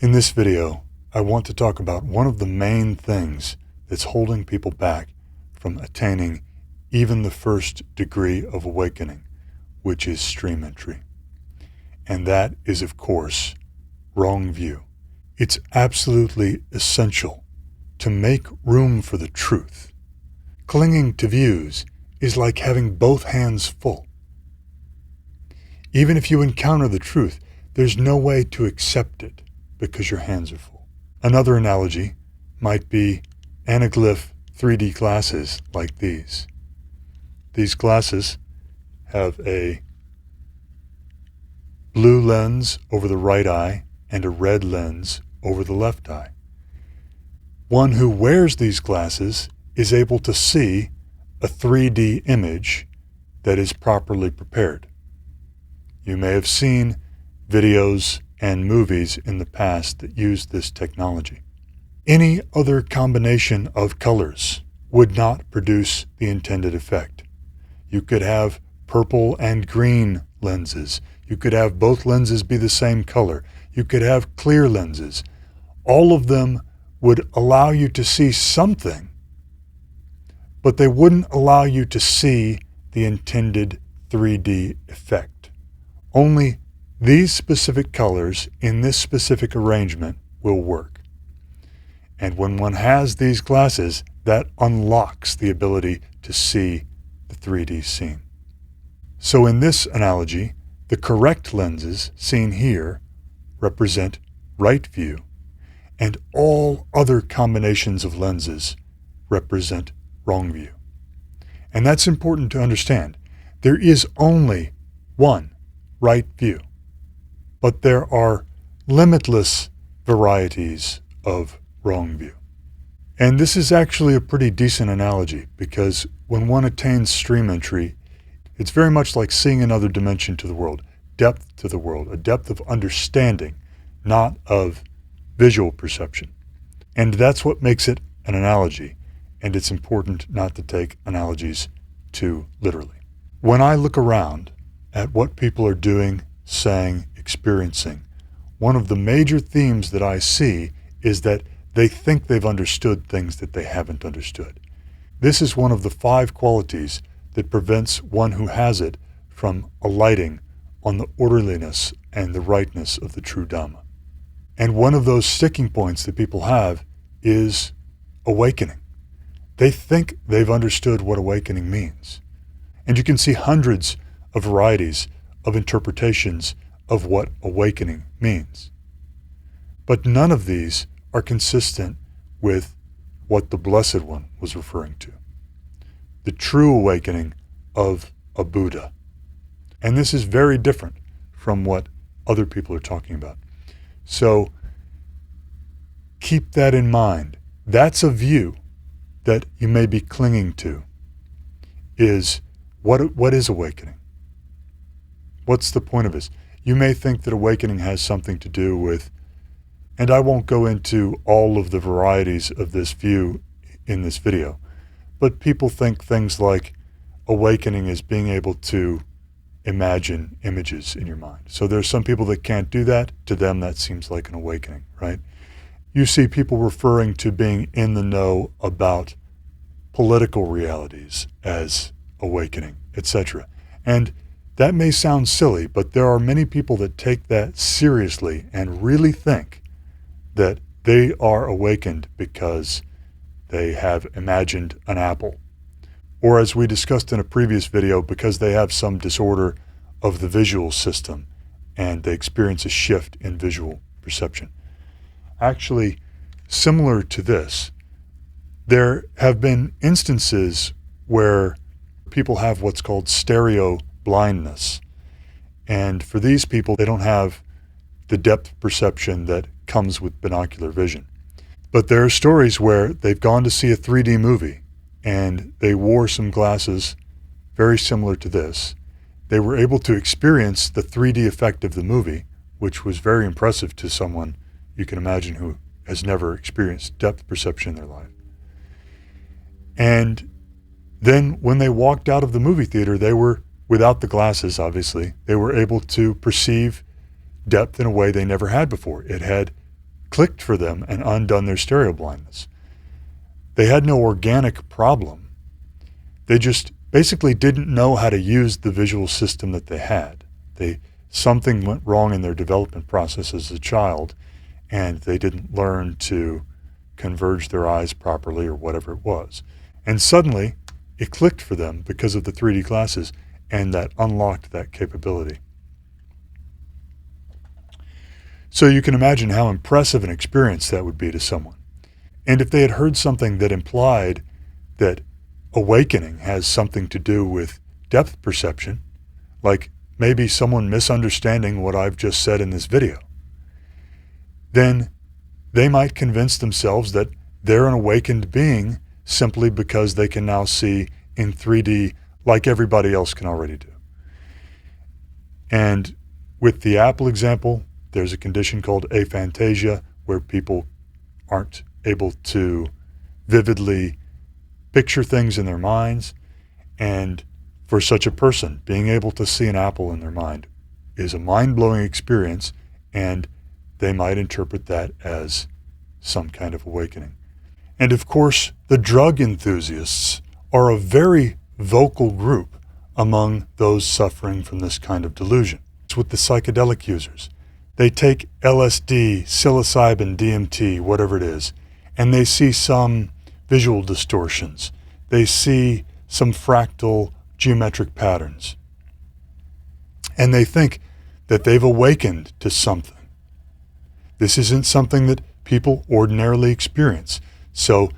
In this video, I want to talk about one of the main things that's holding people back from attaining even the first degree of awakening, which is stream entry. And that is, of course, wrong view. It's absolutely essential to make room for the truth. Clinging to views is like having both hands full. Even if you encounter the truth, there's no way to accept it because your hands are full. Another analogy might be anaglyph 3D glasses like these. These glasses have a blue lens over the right eye and a red lens over the left eye. One who wears these glasses is able to see a 3D image that is properly prepared. You may have seen videos and movies in the past that use this technology. Any other combination of colors would not produce the intended effect. You could have purple and green lenses. You could have both lenses be the same color. You could have clear lenses. All of them would allow you to see something, but they wouldn't allow you to see the intended 3D effect. Only these specific colors in this specific arrangement will work. And when one has these glasses, that unlocks the ability to see the 3D scene. So in this analogy, the correct lenses seen here represent right view, and all other combinations of lenses represent wrong view. And that's important to understand. There is only one right view, but there are limitless varieties of wrong view. And this is actually a pretty decent analogy because when one attains stream entry, it's very much like seeing another dimension to the world, depth to the world, a depth of understanding, not of visual perception. And that's what makes it an analogy, and it's important not to take analogies too literally. When I look around at what people are doing, saying, experiencing, one of the major themes that I see is that they think they've understood things that they haven't understood. This is one of the 5 qualities that prevents one who has it from alighting on the orderliness and the rightness of the true Dhamma. And one of those sticking points that people have is awakening. They think they've understood what awakening means. And you can see hundreds of varieties of interpretations of what awakening means. But none of these are consistent with what the Blessed One was referring to, the true awakening of a Buddha. And this is very different from what other people are talking about. So keep that in mind. That's a view that you may be clinging to, is what is awakening? What's the point of this? You may think that awakening has something to do with, and I won't go into all of the varieties of this view in this video, but people think things like awakening is being able to imagine images in your mind. So there's some people that can't do that. To them, that seems like an awakening, right? You see people referring to being in the know about political realities as awakening, etc. And that may sound silly, but there are many people that take that seriously and really think that they are awakened because they have imagined an apple. Or as we discussed in a previous video, because they have some disorder of the visual system and they experience a shift in visual perception. Actually, similar to this, there have been instances where people have what's called stereo blindness. And for these people, they don't have the depth perception that comes with binocular vision. But there are stories where they've gone to see a 3D movie and they wore some glasses very similar to this. They were able to experience the 3D effect of the movie, which was very impressive to someone you can imagine who has never experienced depth perception in their life. And then when they walked out of the movie theater, they were, without the glasses obviously, they were able to perceive depth in a way they never had before. It had clicked for them and undone their stereo blindness. They had no organic problem. They just basically didn't know how to use the visual system that they had. Something went wrong in their development process as a child, and they didn't learn to converge their eyes properly or whatever it was. And suddenly, it clicked for them because of the 3D glasses, and that unlocked that capability. So you can imagine how impressive an experience that would be to someone. And if they had heard something that implied that awakening has something to do with depth perception, like maybe someone misunderstanding what I've just said in this video, then they might convince themselves that they're an awakened being simply because they can now see in 3D like everybody else can already do. And with the Apple example, there's a condition called aphantasia, where people aren't able to vividly picture things in their minds. And for such a person, being able to see an apple in their mind is a mind-blowing experience, and they might interpret that as some kind of awakening. And of course, the drug enthusiasts are a very vocal group among those suffering from this kind of delusion. It's with the psychedelic users. They take LSD, psilocybin, DMT, whatever it is, and they see some visual distortions. They see some fractal geometric patterns. And they think that they've awakened to something. This isn't something that people ordinarily experience. So,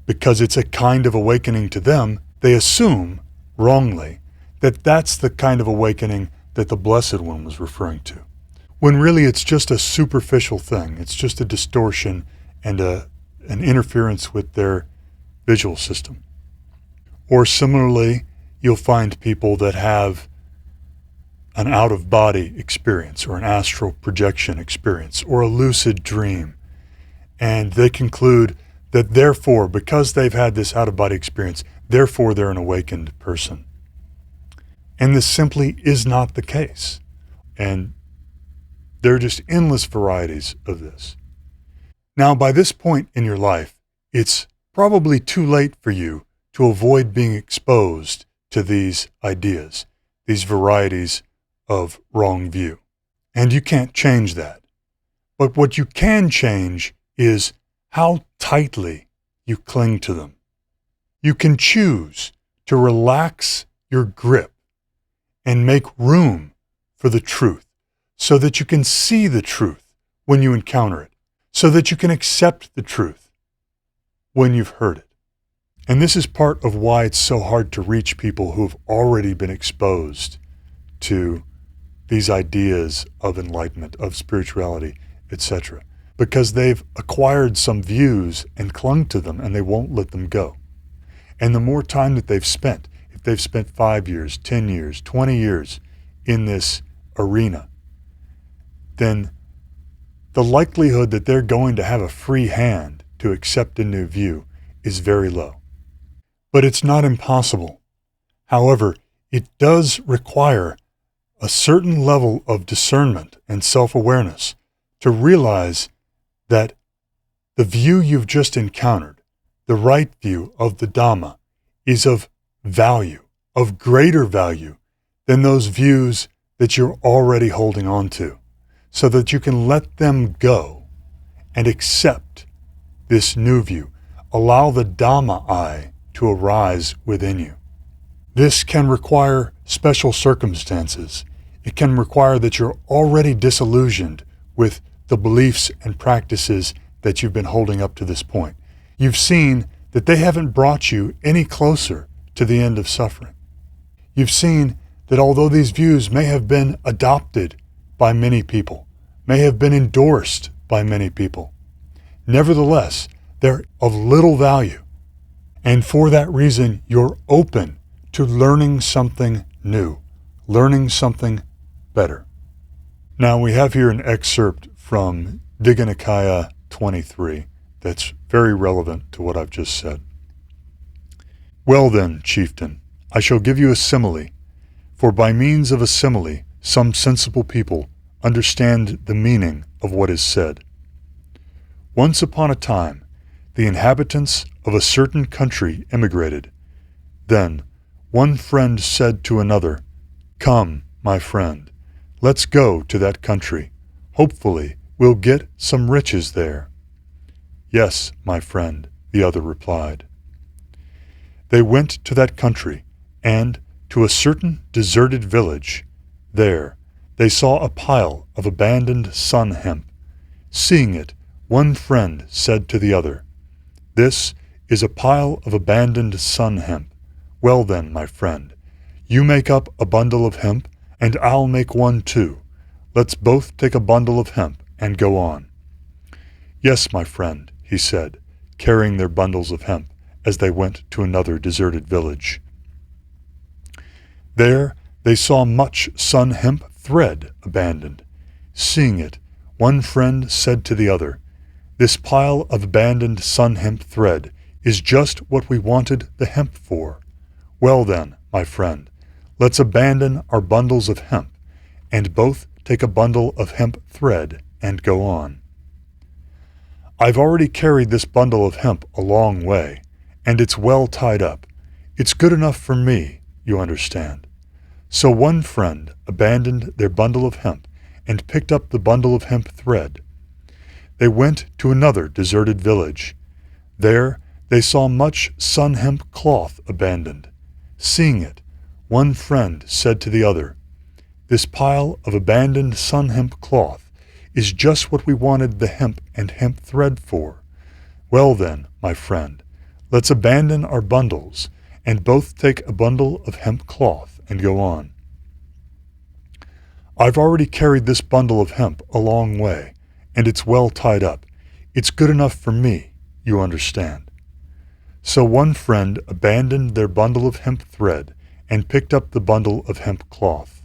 because it's a kind of awakening to them, they assume, wrongly, that that's the kind of awakening that the Blessed One was referring to. When really it's just a superficial thing. It's just a distortion and an interference with their visual system. Or similarly, you'll find people that have an out-of-body experience or an astral projection experience or a lucid dream. And they conclude that therefore, because they've had this out-of-body experience, therefore they're an awakened person. And this simply is not the case. And there are just endless varieties of this. Now, by this point in your life, it's probably too late for you to avoid being exposed to these ideas, these varieties of wrong view. And you can't change that. But what you can change is how tightly you cling to them. You can choose to relax your grip and make room for the truth so that you can see the truth when you encounter it, so that you can accept the truth when you've heard it. And this is part of why it's so hard to reach people who have already been exposed to these ideas of enlightenment, of spirituality, etc. Because they've acquired some views and clung to them, and they won't let them go. And the more time that they've spent, if they've spent 5 years, 10 years, 20 years in this arena, then the likelihood that they're going to have a free hand to accept a new view is very low. But it's not impossible. However, it does require a certain level of discernment and self-awareness to realize that the view you've just encountered, the right view of the Dhamma, is of value, of greater value than those views that you're already holding on to, so that you can let them go and accept this new view. Allow the Dhamma eye to arise within you. This can require special circumstances. It can require that you're already disillusioned with the beliefs and practices that you've been holding up to this point. You've seen that they haven't brought you any closer to the end of suffering. You've seen that although these views may have been adopted by many people, may have been endorsed by many people, nevertheless, they're of little value. And for that reason, you're open to learning something new, learning something better. Now, we have here an excerpt from Digha Nikaya 23 that's very relevant to what I've just said. Well then, chieftain, I shall give you a simile, for by means of a simile, some sensible people understand the meaning of what is said. Once upon a time, the inhabitants of a certain country emigrated. Then, one friend said to another, "Come, my friend, let's go to that country. Hopefully, we'll get some riches there." "Yes, my friend," the other replied. They went to that country, and to a certain deserted village. There, they saw a pile of abandoned sun hemp. Seeing it, one friend said to the other, "This is a pile of abandoned sun hemp. Well then, my friend, you make up a bundle of hemp, and I'll make one too. Let's both take a bundle of hemp and go on." "Yes, my friend," he said, carrying their bundles of hemp as they went to another deserted village. There they saw much sun hemp thread abandoned. Seeing it, one friend said to the other, "This pile of abandoned sun hemp thread is just what we wanted the hemp for. Well then, my friend, let's abandon our bundles of hemp, and both take a bundle of hemp thread and go on." "I've already carried this bundle of hemp a long way, and it's well tied up. It's good enough for me, you understand." So one friend abandoned their bundle of hemp and picked up the bundle of hemp thread. They went to another deserted village. There they saw much sun hemp cloth abandoned. Seeing it, one friend said to the other, "This pile of abandoned sun hemp cloth is just what we wanted the hemp and hemp thread for. Well then, my friend, let's abandon our bundles and both take a bundle of hemp cloth and go on." "I've already carried this bundle of hemp a long way, and it's well tied up. It's good enough for me, you understand." So one friend abandoned their bundle of hemp thread and picked up the bundle of hemp cloth.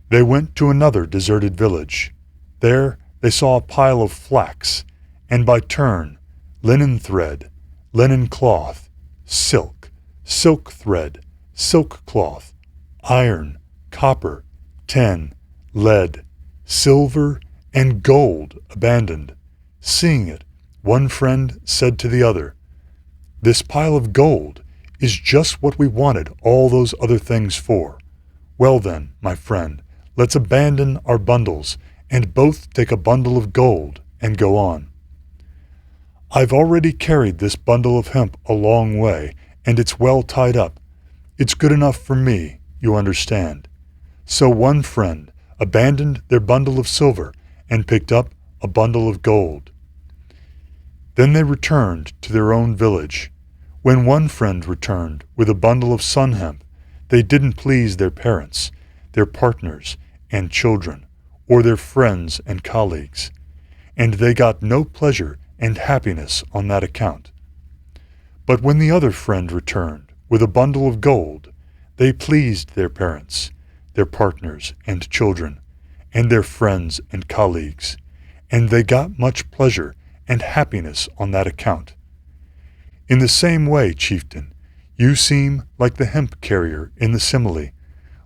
They went to another deserted village. There they saw a pile of flax, and by turn, linen thread, linen cloth, silk, silk thread, silk cloth, iron, copper, tin, lead, silver, and gold abandoned. Seeing it, one friend said to the other, "This pile of gold is just what we wanted all those other things for. Well then, my friend, let's abandon our bundles and both take a bundle of gold and go on." "I've already carried this bundle of hemp a long way, and it's well tied up. It's good enough for me, you understand." So one friend abandoned their bundle of silver and picked up a bundle of gold. Then they returned to their own village. When one friend returned with a bundle of sun hemp, they didn't please their parents, their partners and children, or their friends and colleagues, and they got no pleasure and happiness on that account. But when the other friend returned with a bundle of gold, they pleased their parents, their partners and children, and their friends and colleagues, and they got much pleasure and happiness on that account. In the same way, chieftain, you seem like the hemp carrier in the simile.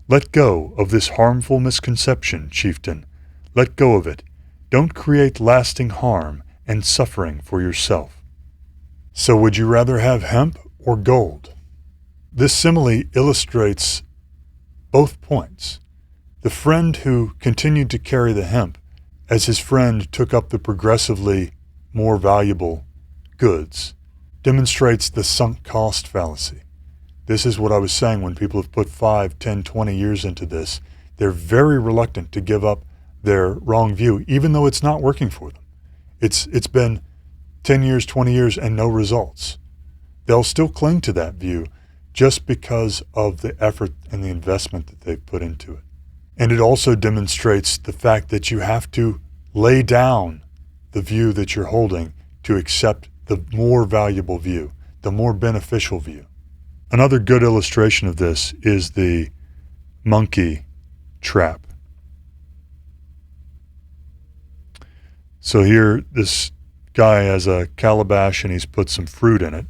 Let go of this harmful misconception, chieftain. Let go of it. Don't create lasting harm and suffering for yourself. So would you rather have hemp or gold? This simile illustrates both points. The friend who continued to carry the hemp as his friend took up the progressively more valuable goods demonstrates the sunk cost fallacy. This is what I was saying when people have put 5, 10, 20 years into this. They're very reluctant to give up their wrong view, even though it's not working for them. It's been 10 years, 20 years, and no results. They'll still cling to that view just because of the effort and the investment that they've put into it. And it also demonstrates the fact that you have to lay down the view that you're holding to accept the more valuable view, the more beneficial view. Another good illustration of this is the monkey trap. So here, this guy has a calabash and he's put some fruit in it.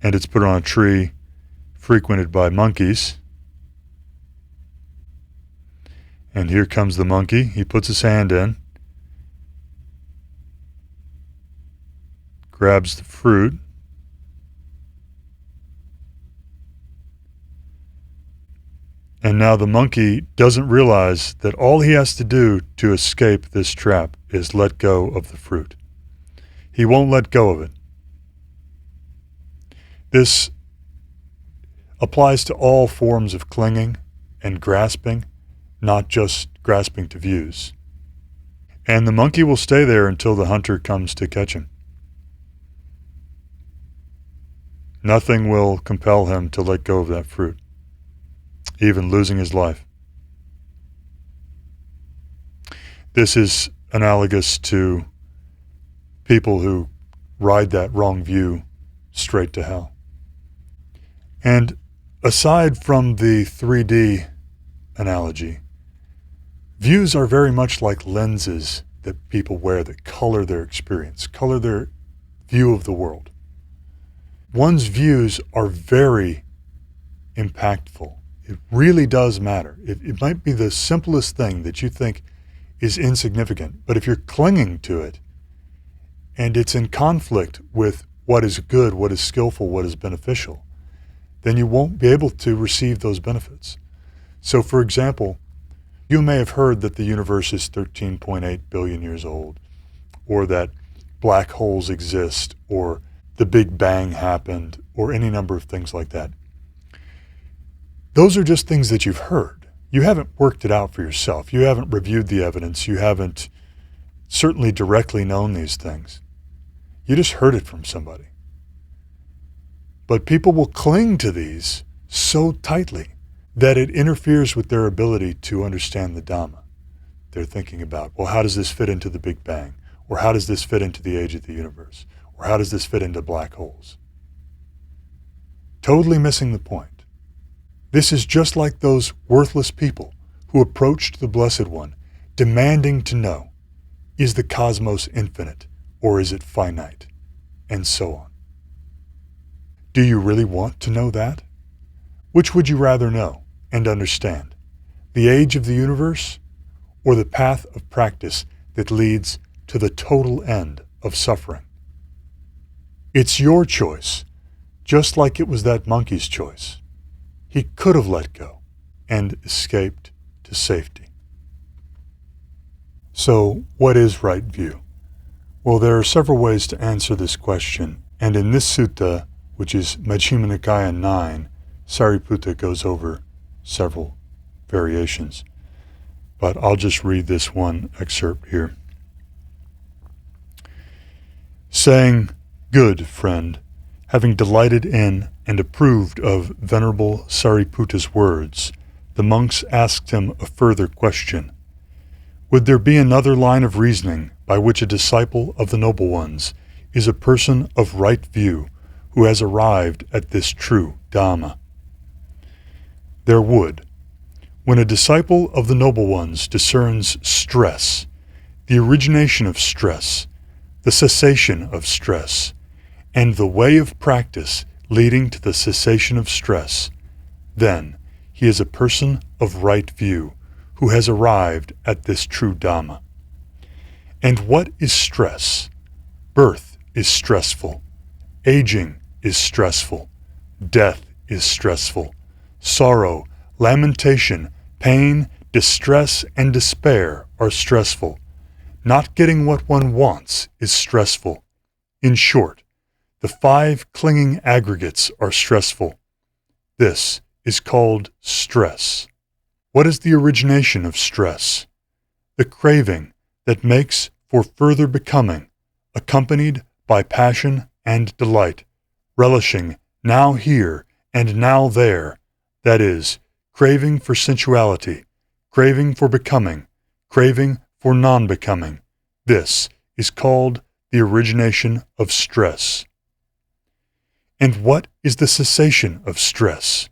And it's put on a tree frequented by monkeys. And here comes the monkey. He puts his hand in grabs the fruit. And now the monkey doesn't realize that all he has to do to escape this trap is let go of the fruit. He won't let go of it. This applies to all forms of clinging and grasping, not just grasping to views. And the monkey will stay there until the hunter comes to catch him. Nothing will compel him to let go of that fruit, even losing his life. This is analogous to people who ride that wrong view straight to hell. And aside from the 3D analogy, views are very much like lenses that people wear that color their experience, color their view of the world. One's views are very impactful. It really does matter. It might be the simplest thing that you think is insignificant, but if you're clinging to it and it's in conflict with what is good, what is skillful, what is beneficial, then you won't be able to receive those benefits. So, for example, you may have heard that the universe is 13.8 billion years old, or that black holes exist, or the Big Bang happened, or any number of things like that. Those are just things that you've heard. You haven't worked it out for yourself. You haven't reviewed the evidence. You haven't certainly directly known these things. You just heard it from somebody. But people will cling to these so tightly that it interferes with their ability to understand the Dhamma. They're thinking about, well, how does this fit into the Big Bang? Or how does this fit into the age of the universe? Or how does this fit into black holes? Totally missing the point. This is just like those worthless people who approached the Blessed One, demanding to know, is the cosmos infinite or is it finite? And so on. Do you really want to know that? Which would you rather know and understand? The age of the universe or the path of practice that leads to the total end of suffering? It's your choice, just like it was that monkey's choice. He could have let go and escaped to safety. So, what is right view? Well, there are several ways to answer this question, and in this sutta, which is Majjhima Nikaya 9, Sariputta goes over several variations. But I'll just read this one excerpt here. Saying, "Good friend, having delighted in and approved of Venerable Sariputta's words, the monks asked him a further question. Would there be another line of reasoning by which a disciple of the Noble Ones is a person of right view who has arrived at this true Dhamma? There would. When a disciple of the Noble Ones discerns stress, the origination of stress, the cessation of stress, and the way of practice leading to the cessation of stress, then he is a person of right view who has arrived at this true Dhamma. And what is stress? Birth is stressful. Aging is stressful. Death is stressful. Sorrow, lamentation, pain, distress, and despair are stressful. Not getting what one wants is stressful. In short, the 5 clinging aggregates are stressful. This is called stress. What is the origination of stress? The craving that makes for further becoming, accompanied by passion and delight, relishing now here and now there, that is, craving for sensuality, craving for becoming, craving for non-becoming. This is called the origination of stress. And what is the cessation of stress?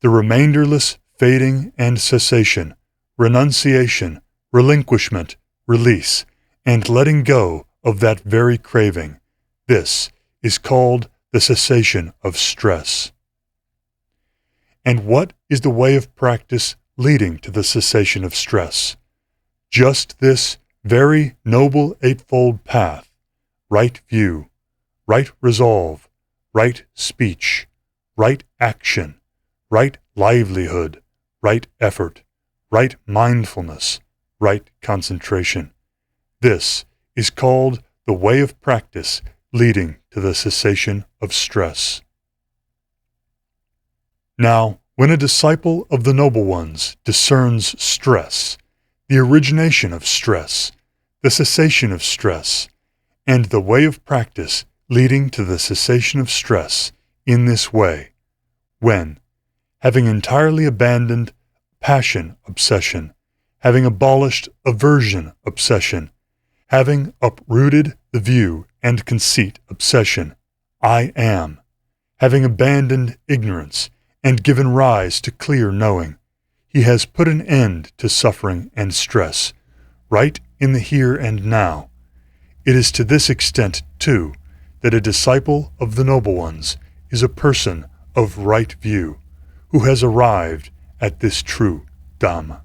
The remainderless fading and cessation, renunciation, relinquishment, release, and letting go of that very craving. This is called the cessation of stress. And what is the way of practice leading to the cessation of stress? Just this very noble eightfold path, right view, right resolve, right speech, right action, right livelihood, right effort, right mindfulness, right concentration. This is called the way of practice leading to the cessation of stress. Now, when a disciple of the Noble Ones discerns stress, the origination of stress, the cessation of stress, and the way of practice leading to the cessation of stress in this way, when, having entirely abandoned passion obsession, having abolished aversion obsession, having uprooted the view and conceit obsession, I am, having abandoned ignorance and given rise to clear knowing, he has put an end to suffering and stress, right in the here and now. It is to this extent, too, that a disciple of the Noble Ones is a person of right view, who has arrived at this true Dhamma.